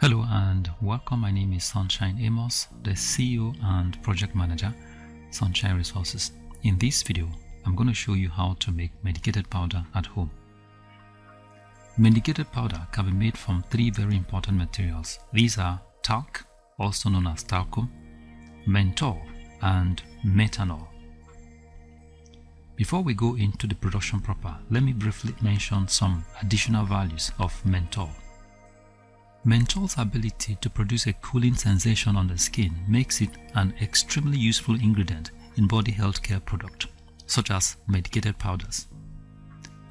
Hello and welcome. My name is Sunshine Amos, the CEO and Project Manager, Sunshine Resources. In this video, I'm going to show you how to make medicated powder at home. Medicated powder can be made from three very important materials. These are talc, also known as talcum, menthol, and methanol. Before we go into the production proper, let me briefly mention some additional values of menthol. Menthol's ability to produce a cooling sensation on the skin makes it an extremely useful ingredient in body health care products, such as medicated powders.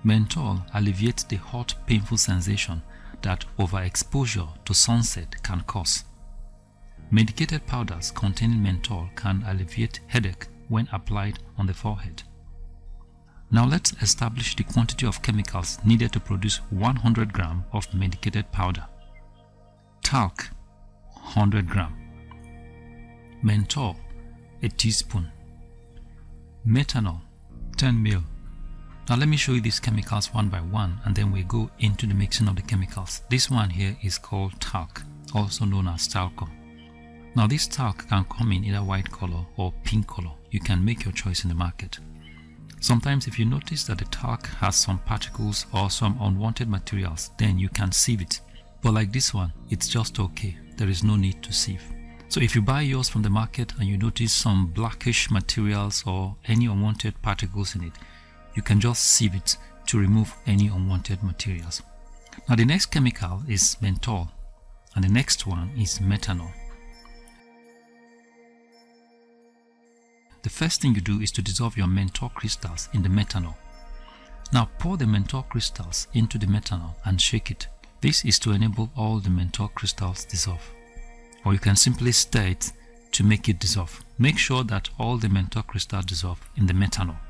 Menthol alleviates the hot, painful sensation that overexposure to sunset can cause. Medicated powders containing menthol can alleviate headache when applied on the forehead. Now let's establish the quantity of chemicals needed to produce 100 grams of medicated powder. Talc 100 gram, menthol a teaspoon, methanol 10 ml. Now let me show you these chemicals one by one and then we go into the mixing of the chemicals. This one here is called talc, also known as talcum. Now this talc can come in either white color or pink color. You can make your choice in the market. Sometimes if you notice that the talc has some particles or some unwanted materials, then you can sieve it. But like this one, it's just okay. There is no need to sieve. So if you buy yours from the market and you notice some blackish materials or any unwanted particles in it, you can just sieve it to remove any unwanted materials. Now the next chemical is menthol and the next one is methanol. The first thing you do is to dissolve your menthol crystals in the methanol. Now pour the menthol crystals into the methanol and shake it. This is to enable all the menthol crystals dissolve. Or you can simply stir it to make it dissolve. Make sure that all the menthol crystals dissolve in the methanol.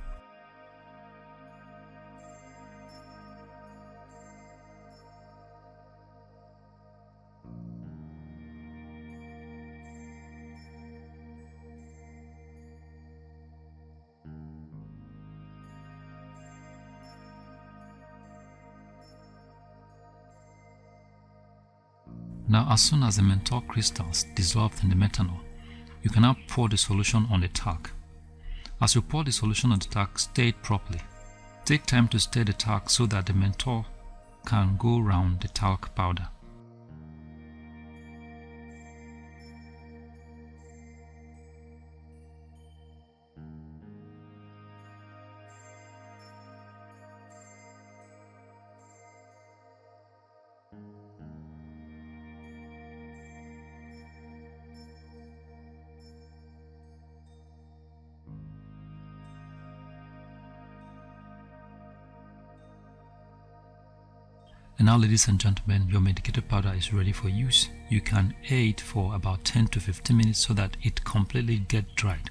Now as soon as the menthol crystals dissolved in the methanol, you can now pour the solution on the talc. As you pour the solution on the talc, stir it properly. Take time to stir the talc so that the menthol can go around the talc powder. And now ladies and gentlemen, your medicated powder is ready for use. You can air it for about 10 to 15 minutes so that it completely gets dried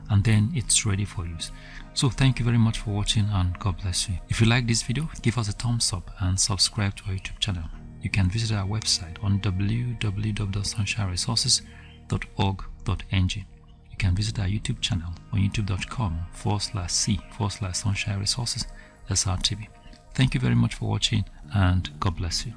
and then it's ready for use. So thank you very much for watching and God bless you. If you like this video, give us a thumbs up and subscribe to our YouTube channel. You can visit our website on www.sunshineresources.org.ng. You can visit our YouTube channel on youtube.com/c/Sunshine Resources SRTV. Thank you very much for watching and God bless you.